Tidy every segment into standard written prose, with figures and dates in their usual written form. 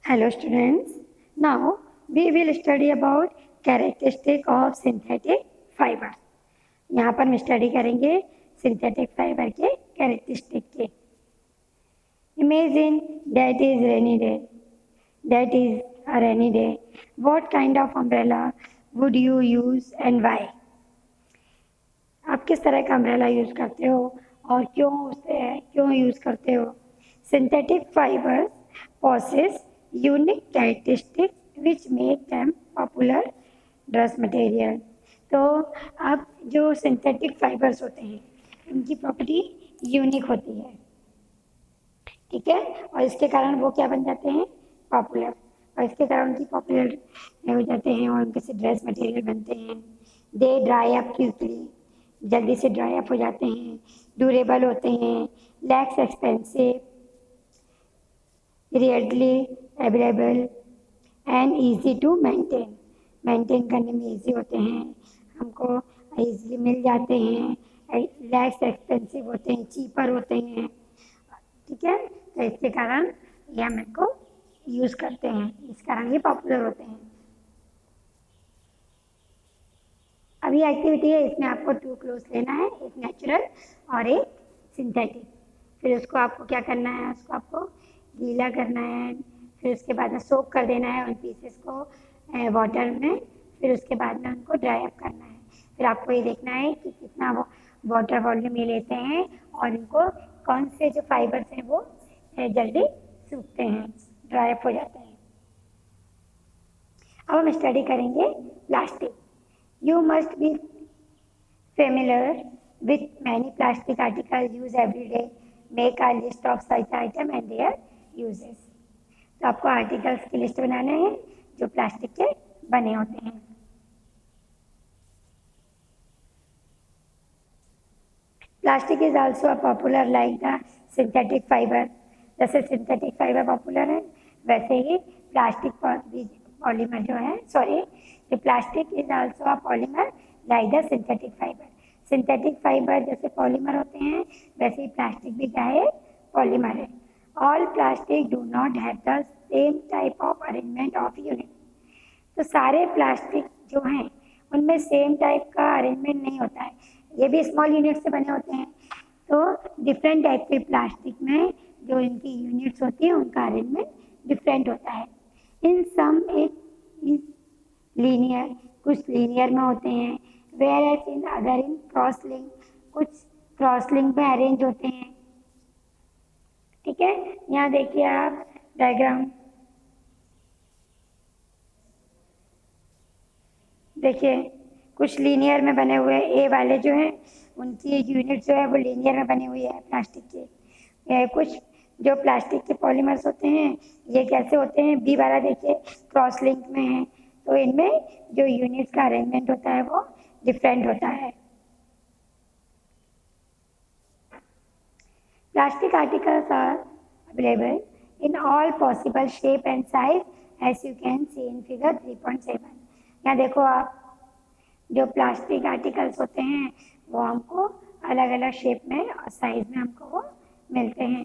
Hello students. Now we will study about characteristic of synthetic fiber. यहाँ पर हम study करेंगे सिंथेटिक फाइबर के कैरेक्टरिस्टिक के. Imagine that is rainy day. That is a rainy day. What kind of umbrella would you use and why? आप किस तरह का अम्ब्रेला यूज करते हो और क्यों यूज करते हो? Synthetic fibres possess unique characteristics which make them popular dress material. तो अब जो सिंथेटिक फाइबर्स होते हैं उनकी प्रॉपर्टी यूनिक होती है, ठीक है, और इसके कारण वो क्या बन जाते हैं? पॉपुलर. और इसके कारण उनकी पॉपुलर हो जाते हैं और उनके से ड्रेस मटेरियल बनते हैं. दे ड्राई अप क्विकली, जल्दी से ड्राई अप हो जाते हैं. ड्यूरेबल होते हैं. Lakhs expensive, readily available and easy to maintain करने में easy होते हैं, हमको easily मिल जाते हैं. less expensive होते हैं, cheaper होते हैं, ठीक है. तो इसके कारण ये हम इनको यूज़ करते हैं, इस कारण ये पॉपुलर होते हैं. अभी एक्टिविटी है, इसमें आपको 2 क्लोथ्स लेना है, एक नेचुरल और एक सिंथेटिक. फिर उसको आपको क्या करना है? उसको आपको गीला करना है, फिर उसके बाद में सोक कर देना है उन पीसेस को वाटर में. फिर उसके बाद में उनको ड्राई अप करना है. फिर आपको ये देखना है कि कितना वो वाटर वॉल्यूम ये लेते हैं और इनको कौन से जो फाइबर्स हैं वो जल्दी सूखते हैं, ड्राई अप हो जाते हैं. अब हम स्टडी करेंगे plastic. You must be familiar with many plastic articles used every day. Make a list of such items and their uses. तो आपको आर्टिकल्स की लिस्ट बनाना है जो प्लास्टिक के बने होते हैं. Plastic is also popular like the synthetic fibre. जैसे सिंथेटिक फाइबर पॉपुलर है वैसे ही प्लास्टिक पॉलीमर जो है, sorry, plastic is also a polymer like the synthetic fibre. Synthetic fibre जैसे पॉलीमर होते हैं वैसे ही प्लास्टिक भी क्या है? पॉलीमर है. All plastic do not have the same type of arrangement of unit. तो सारे प्लास्टिक जो हैं उनमें सेम टाइप का अरेंजमेंट नहीं होता है, ये भी स्मॉल यूनिट से बने होते हैं. तो डिफरेंट टाइप के प्लास्टिक में जो इनकी यूनिट्स होती हैं उनका अरेंजमेंट डिफरेंट होता है. In some it is linear, कुछ लीनियर में होते हैं, whereas in other in cross link, कुछ क्रॉस लिंक में अरेंज होते हैं, ठीक है. यहाँ देखिए आप डायग्राम देखिए, कुछ लीनियर में बने हुए ए वाले जो हैं उनकी यूनिट जो है वो लीनियर में बनी हुई है प्लास्टिक के. कुछ जो प्लास्टिक के पॉलीमर्स होते हैं ये कैसे होते हैं? बी वाला देखिए क्रॉस लिंक में है, तो इनमें जो यूनिट्स का अरेंजमेंट होता है वो डिफरेंट होता है. Plastic articles are available in all possible shape and size as you can see in figure 3.7. यहाँ देखो आप, जो प्लास्टिक आर्टिकल्स होते हैं वो हमको अलग अलग शेप में और साइज में हमको वो मिलते हैं.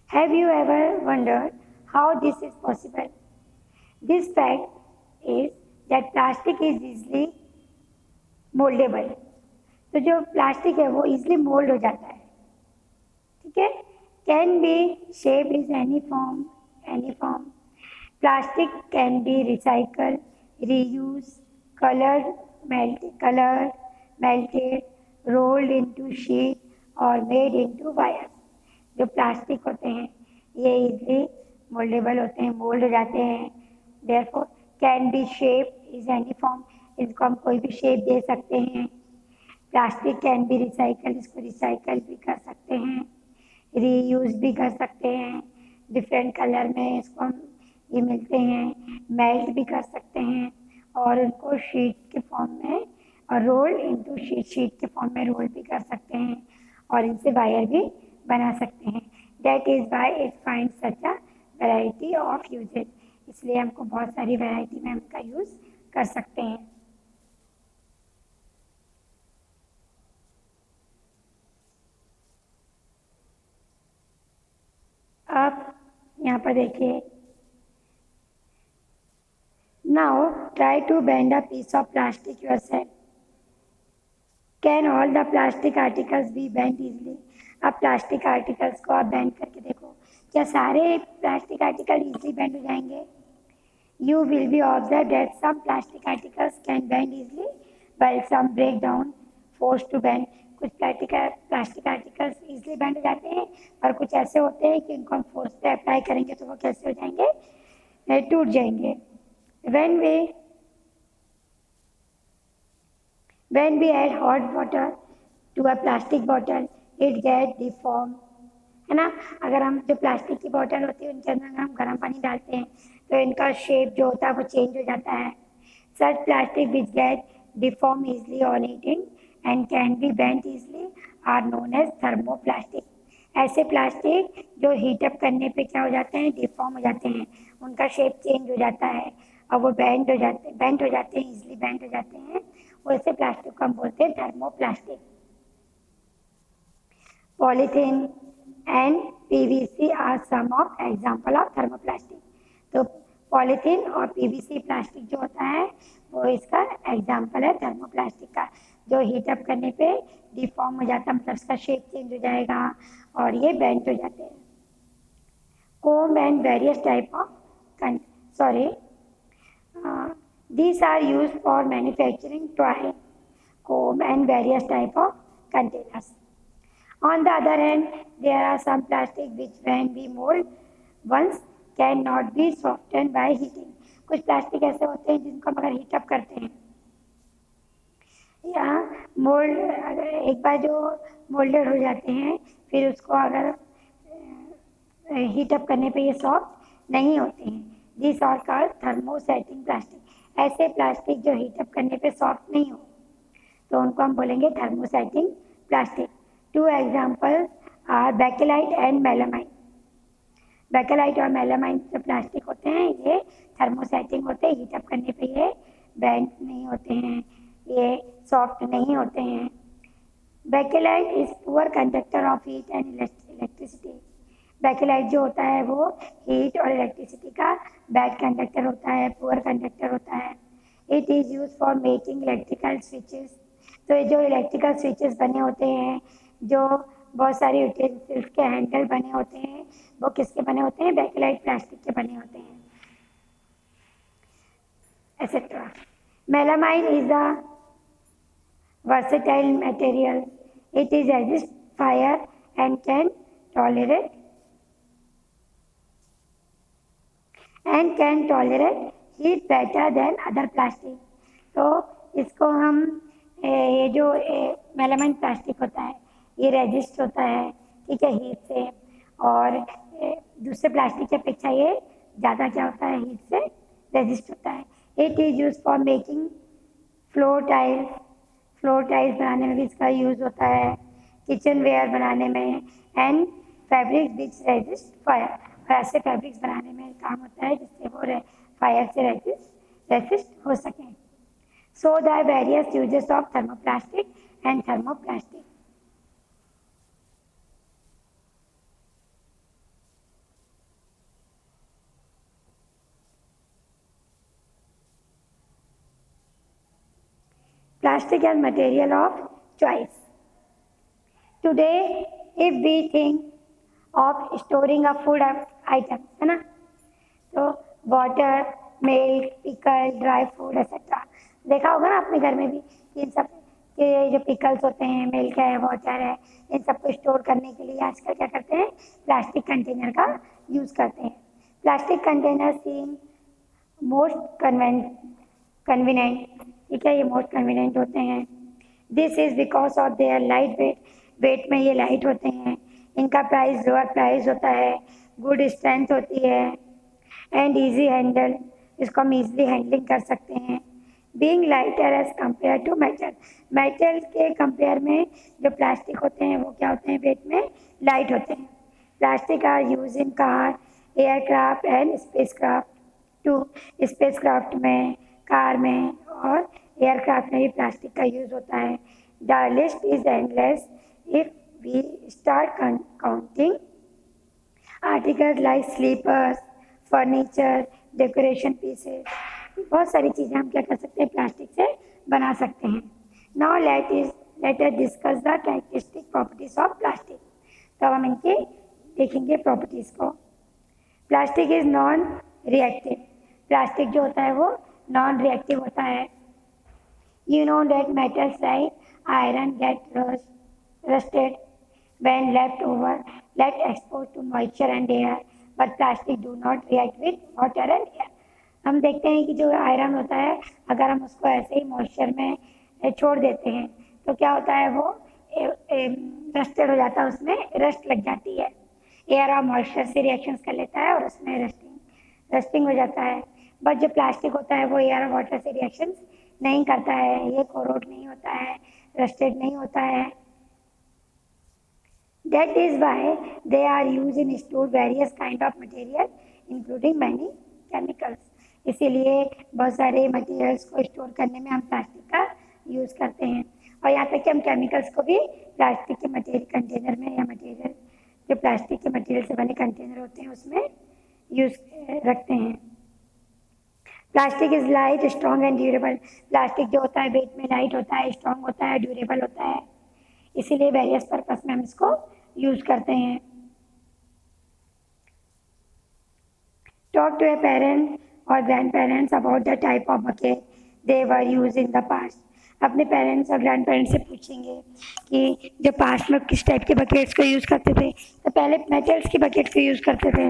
Have you ever wondered how this is possible? This fact is that plastic is easily moldable. तो जो प्लास्टिक है वो easily मोल्ड हो जाता है, ठीक है. Can be shaped in any form. Plastic can be recycled, reused, melted, rolled into sheet or made into wires. जो प्लास्टिक होते हैं ये इजली मोल्डेबल होते हैं, मोल्ड हो जाते हैं. Therefore can be shape is any form, इसको हम कोई भी शेप दे सकते हैं. प्लास्टिक कैन बी रिसाइकल, इसको रिसाइकल भी कर सकते हैं, रीयूज भी कर सकते हैं. डिफरेंट कलर में इसको हम ये मिलते हैं, मेल्ट भी कर सकते हैं और उनको शीट के फॉर्म में और रोल इनटू शीट के फॉर्म में रोल भी कर सकते हैं और इनसे वायर भी बना सकते हैं. That is why it find such a variety of usages. इसलिए हमको बहुत सारी वैरायटी में इनका यूज़ कर सकते हैं. यहाँ पर देखिए, now try to bend a piece of plastic yourself. Can all the plastic articles be bend easily. अब प्लास्टिक आर्टिकल्स को आप बेंड करके देखो, क्या सारे प्लास्टिक आर्टिकल इजली बेंड हो जाएंगे? You will be observed that some plastic articles can bend easily, while some break down, forced to bend. कुछ प्लास्टिक आर्टिकल्स इजीली बेंड हो जाते हैं और कुछ ऐसे होते हैं कि उनको हम फोर्स पे अप्लाई करेंगे तो वो कैसे हो जाएंगे, टूट जाएंगे। When we add hot water to a plastic bottle, it get deformed, है ना। अगर हम जो प्लास्टिक की बोतल होती है उनके अंदर अगर हम गर्म पानी डालते हैं तो इनका शेप जो होता है वो चेंज हो जाता है। Such plastic which get deform easily on heating and can be bent easily are known as thermoplastic. ऐसे प्लास्टिक जो हीटअप करने पे क्या हो जाते हैं, डिफॉर्म हो जाते हैं, उनका शेप चेंज हो जाता है और वो बेंड हो जाते हैं, इजली बेंड हो जाते हैं। वैसे प्लास्टिक को हम बोलते हैं thermoplastic. Polythene and PVC are some of example of thermoplastic. तो पॉलीथीन और पीवीसी प्लास्टिक जो होता है वो इसका एग्जाम्पल है थर्मोप्लास्टिक का, जो हीटअप करने पे डिफॉर्म हो जाता है, मतलब इसका शेप चेंज हो जाएगा और ये बेंड हो जाते हैं। Comb and various type of these are used for manufacturing toy comb and various type of containers. On the other hand, there are some plastic which when we mold once cannot be softened by heating. कुछ plastic ऐसे होते हैं जिनको हम अगर heat up करते हैं या मोल्ड, अगर एक बार जो मोल्डेड हो जाते हैं फिर उसको अगर हीटअप करने पे ये सॉफ्ट नहीं होते हैं। This are called thermosetting plastic. ऐसे प्लास्टिक जो हीटअप करने पे सॉफ्ट नहीं हो तो उनको हम बोलेंगे thermosetting plastic. Two examples are bakelite and melamine. Bakelite और मेलामाइन जो प्लास्टिक होते हैं ये थर्मोसेटिंग होते हैं, हीटअप करने पे ये बेंड नहीं होते हैं, ये सॉफ्ट नहीं होते हैं। Bakelite is poor conductor of heat and electricity. Bakelite जो होता है वो हीट और इलेक्ट्रिसिटी का बैड कंडक्टर होता है, पुअर कंडक्टर होता है। It is use for making electrical switches. तो ये जो इलेक्ट्रिकल स्विचेस बने होते हैं, जो बहुत सारे यूटेंसिल्स के हैंडल बने होते हैं, वो किसके बने होते हैं, बेकेलाइट प्लास्टिक के बने होते हैं, etcetera. Melamine is a versatile material. It is resist fire and can tolerate heat better than other plastic. तो इसको हम ये जो मेलामाइन प्लास्टिक होता है ये रेजिस्ट होता है, ठीक है, हीट से, और दूसरे प्लास्टिक की अपेक्षा ये ज़्यादा क्या होता है, हीट से रेजिस्ट होता है। It is use for making floor tiles बनाने में भी इसका यूज़ होता है, किचन वेयर बनाने में, and fabric which resist fire. और ऐसे फैब्रिक्स बनाने में काम होता है जिससे वो फायर से रेजिस्ट हो सकें। So the various uses of thermoplastic and thermoplastic. Plastic as material of choice. Today, if we think of storing a food item, है ना, तो water, milk, pickle, dry fruit etcetera, देखा होगा ना अपने घर में भी कि इन सब के जो पिकल्स होते हैं, मिल्क है, वाटर है, इन सबको स्टोर करने के लिए आजकल क्या करते हैं, प्लास्टिक कंटेनर का यूज़ करते हैं। प्लास्टिक कंटेनर सीम मोस्ट कन्वीनियंट, ठीक है, ये मोस्ट कन्वीनियंट होते हैं। This is because of their light weight में ये लाइट होते हैं, इनका प्राइस लोअर प्राइस होता है, गुड स्ट्रेंथ होती है, एंड ईजी हैंडल, इसको हम ईजिली हैंडलिंग कर सकते हैं। Being lighter as compare to metal के कंपेयर में जो प्लास्टिक होते हैं वो क्या होते हैं, वेट में लाइट होते हैं। Plastic are use in car, aircraft and spacecraft में, कार में और एयरक्राफ्ट में भी प्लास्टिक का यूज़ होता है। The list is endless if we start counting articles like slippers, furniture, decoration pieces, बहुत सारी चीज़ें हम क्या कर सकते हैं, प्लास्टिक से बना सकते हैं। Now let us discuss the characteristic properties of plastic. तो अब हम इनके देखेंगे प्रॉपर्टीज़ को। Plastic is non reactive, plastic जो होता है वो नॉन रिएक्टिव होता है। You know that metals like iron get rusted when left exposed to moisture and air, but plastic do not react with water and air. हम देखते हैं कि जो आयरन होता है, अगर हम उसको ऐसे ही मॉइस्चर में छोड़ देते हैं तो क्या होता है, वो रस्टेड हो जाता है, उसमें रस्ट लग जाती है। एयर और मॉइस्चर से रिएक्शंस कर लेता है और उसमें रस्टिंग हो जाता है। बट जो प्लास्टिक होता है वो एयर और वाटर से रिएक्शंस नहीं करता है, ये कोरोड नहीं होता है, रस्टेड नहीं होता है। That is why they are used in store various kind of material including many chemicals. इसीलिए बहुत सारे मटेरियल्स को स्टोर करने में हम प्लास्टिक का यूज़ करते हैं, और यहाँ तक कि हम केमिकल्स को भी प्लास्टिक के मटेरियल कंटेनर में या मटेरियल जो प्लास्टिक के मटेरियल से बने कंटेनर होते हैं उसमें यूज़ रखते हैं। Plastic is light, strong and durable, plastic जो होता है वेट में लाइट होता है, स्ट्रॉन्ग होता है, ड्यूरेबल होता है, इसीलिए वेरियस पर्पस में हम इसको यूज करते हैं। टॉक टू ए पेरेंट और grand parents about the type of bucket they were use in the past. अपने पेरेंट्स और ग्रैंड पेरेंट्स से पूछेंगे कि जो पास्ट में किस टाइप के बकेट्स को यूज़ करते थे। तो पहले मेटल्स की बकेट को यूज़ करते थे,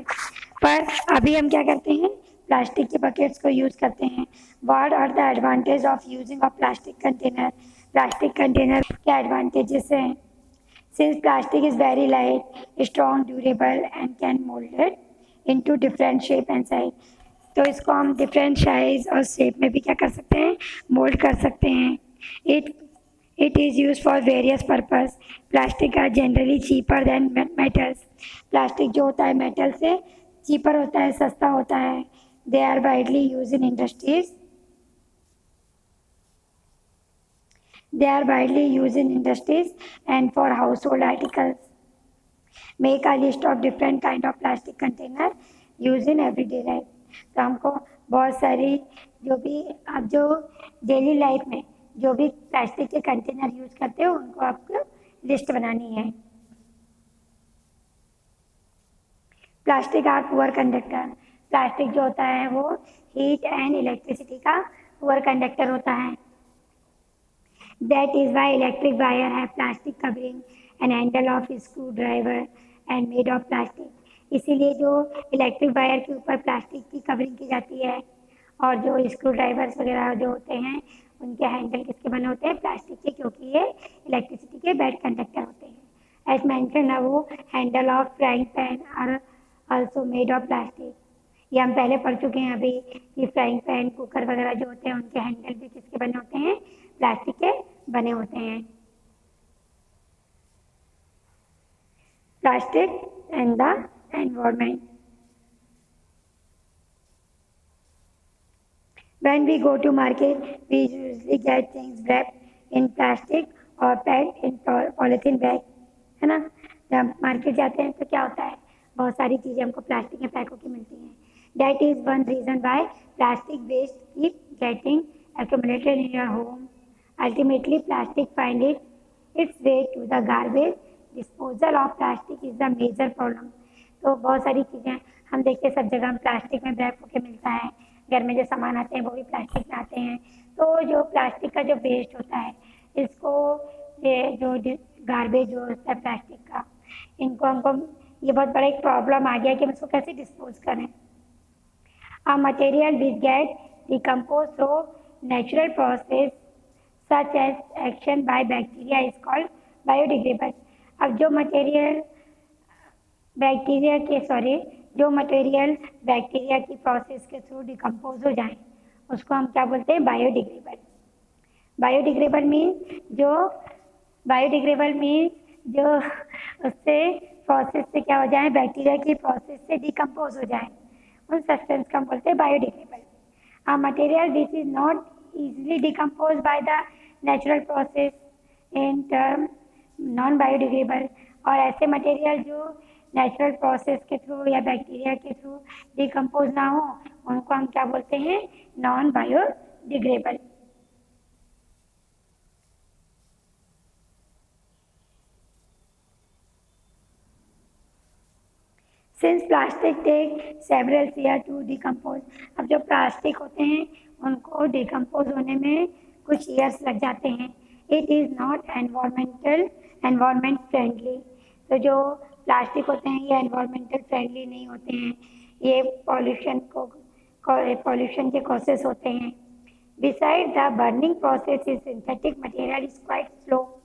पर अभी हम क्या करते हैं, प्लास्टिक के बकेट्स को यूज़ करते हैं। What are the advantage of using of plastic container, plastic container के एडवांटेजेस हैं। Since plastic is very light, strong, durable and can moulded into different shape and size. तो इसको हम डिफरेंट साइज और shape में भी क्या कर सकते हैं, मोल्ड कर सकते हैं। It is use for various purpose. Plastic are generally cheaper than metals, plastic जो होता है मेटल से चीपर होता है, सस्ता होता है। They are widely used in industries. They are widely used in industries and for household articles. Make a list of different kind of plastic container used in everyday life. तो हमको बहुत सारी जो भी आप जो डेली लाइफ में जो भी प्लास्टिक के कंटेनर यूज करते हो उनको आपको लिस्ट बनानी है। Plastic are poor conductor, plastic जो होता है वो हीट एंड इलेक्ट्रिसिटी का पुअर कंडक्टर होता है। That is why electric wire है plastic covering and handle of screwdriver and made of plastic. इसीलिए जो इलेक्ट्रिक वायर के ऊपर प्लास्टिक की कवरिंग की जाती है, और जो स्क्रू ड्राइवर्स वगैरह जो होते हैं उनके हैंडल किसके बने होते हैं, प्लास्टिक के, क्योंकि ये इलेक्ट्रिसिटी के बैड कंडक्टर होते हैं। एज मेंशन वो handle of frying pan are also made of plastic. ये हम पहले पढ़ चुके हैं अभी कि फ्राइंग पैन, कुकर वगैरह जो होते हैं उनके हैंडल भी किसके बने होते हैं, प्लास्टिक के बने होते हैं। Plastic and the environment. When we go to market, we usually get things wrapped in plastic or packed in polythene bag, है ना। जब मार्केट जाते हैं तो क्या होता है, बहुत सारी चीज़ें हमको प्लास्टिक के पैक होकर मिलती हैं। That is one reason why plastic waste keep getting accumulated in your home. Ultimately, plastic find its way to the garbage. Disposal of plastic is the major problem. तो बहुत सारी चीज़ें हम देखते हैं सब जगह हम प्लास्टिक में रैप होकर मिलता है, घर में जो सामान आते हैं वो भी प्लास्टिक में आते हैं। तो जो प्लास्टिक का जो वेस्ट होता है इसको, ये जो गार्बेज जो होता है प्लास्टिक का, इनको हमको ये बहुत बड़ा एक प्रॉब्लम आ गया कि हम इसको कैसे डिस्पोज करें। A material which get decomposed through natural process such as action by bacteria is called biodegradable. अब जो मटेरियल बैक्टीरिया की प्रोसेस के थ्रू डिकम्पोज हो जाए उसको हम क्या बोलते हैं, बायोडिग्रेडेबल। बायोडिग्रेडेबल मीन्स जो उससे प्रोसेस से क्या हो जाए, बैक्टीरिया की प्रोसेस से डिकम्पोज हो जाए, उन सब्सटेंस को हम बोलते हैं biodegradable. A material which is not easily decomposed by the natural process in term non biodegradable। और ऐसे मटेरियल जो नेचुरल प्रोसेस के थ्रू या बैक्टीरिया के थ्रू डिकम्पोज ना हो, उनको हम क्या बोलते हैं? Non biodegradable. Since plastic take several year to decompose, अब जो प्लास्टिक होते हैं उनको डिकम्पोज होने में कुछ ईयर्स लग जाते हैं। It is not environment friendly, तो जो प्लास्टिक होते हैं ये एनवायरमेंटल फ्रेंडली नहीं होते हैं, ये पॉल्यूशन के कॉसेस होते हैं। Beside the burning process is synthetic material is quite slow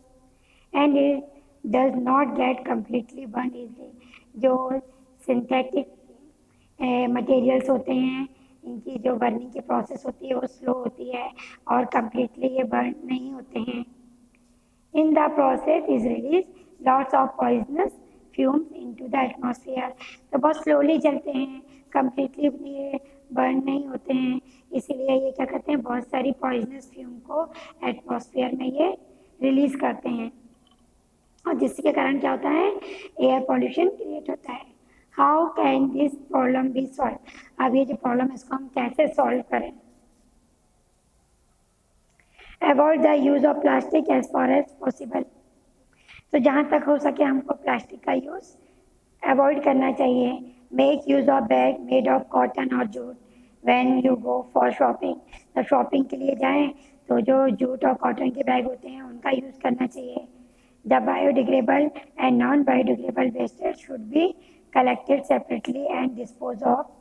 and it does not get completely burn easily. जो सिंथेटिक मटेरियल्स होते हैं इनकी जो बर्निंग की प्रोसेस होती है वो स्लो होती है और कम्प्लीटली ये बर्न नहीं होते हैं। In the process is release lots of poisonous fumes into the atmosphere, तो बहुत स्लोली जलते हैं, कम्प्लीटली ये बर्न नहीं होते हैं, इसीलिए ये क्या करते हैं? बहुत सारी पॉइजनस फ्यूम को एटमॉस्फेयर में ये रिलीज करते हैं और जिसके कारण क्या होता है? एयर पॉल्यूशन क्रिएट होता है। How can this problem be solve? अब ये जो प्रॉब्लम है इसको हम कैसे सॉल्व करें? Avoid the use of plastic as far as possible, तो जहाँ तक हो सके हमको प्लास्टिक का यूज़ अवॉइड करना चाहिए। Make use of bag made of cotton और jute when you go for shopping, तो शॉपिंग के लिए जाएं तो जो जूट और कॉटन के बैग होते हैं उनका यूज़ करना चाहिए। The biodegradable and non biodegradable wastage should be collected separately and dispose of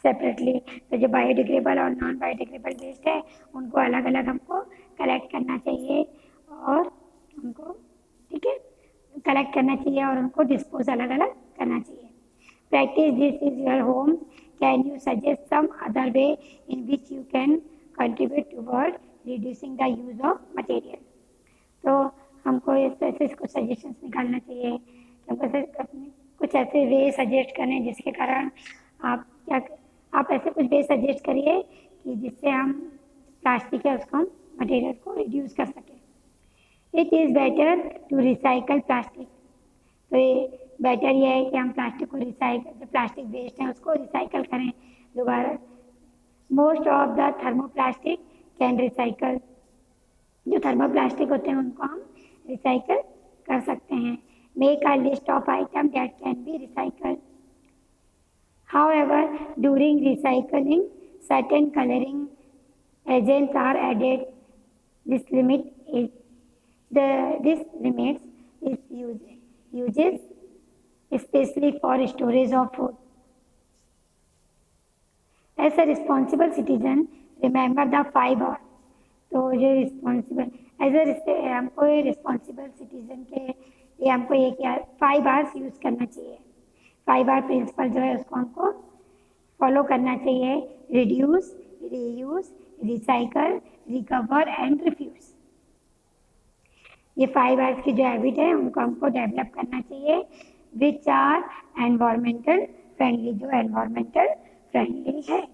separately, तो जो बायोडिग्रेडेबल और नॉन बायोडिग्रेडेबल वेस्ट है उनको अलग अलग हमको कलेक्ट करना चाहिए और उनको, ठीक है, कलेक्ट करना चाहिए और उनको डिस्पोज अलग अलग करना चाहिए। Practice this is your home, can you suggest some other way in which you can contribute toward reducing the use of material, तो हमको ऐसे कुछ सजेशंस निकालना चाहिए कि हमको कुछ ऐसे वे सजेस्ट करें जिसके कारण आप ऐसे कुछ वे सजेस्ट करिए कि जिससे हम प्लास्टिक है उसको हम मटेरियल को रिड्यूस कर सकें। It is better to recycle plastic, तो ये बेटर ये है कि हम प्लास्टिक को जो प्लास्टिक वेस्ट है उसको रिसाइकल करें दोबारा। Most of the thermoplastic can recycle, जो थर्मोप्लास्टिक होते हैं उनको हम रिसाइकल कर सकते हैं। Make a list of item that can be recycle. However, during recycling, certain coloring agents are added. This limits its uses, especially for storage of food. As a responsible citizen, remember the 5 R. तो जो हमको responsible citizen के लिए हमको ये क्या 5 Rs use करना चाहिए। 5 R प्रिंसिपल जो है उसको हमको फॉलो करना चाहिए। Reduce, reuse, recycle, recover and refuse. ये 5 Rs की जो हैबिट है उनको हमको डेवलप करना चाहिए, विच आर एनवायरमेंटल फ्रेंडली, जो एनवायरमेंटल फ्रेंडली है।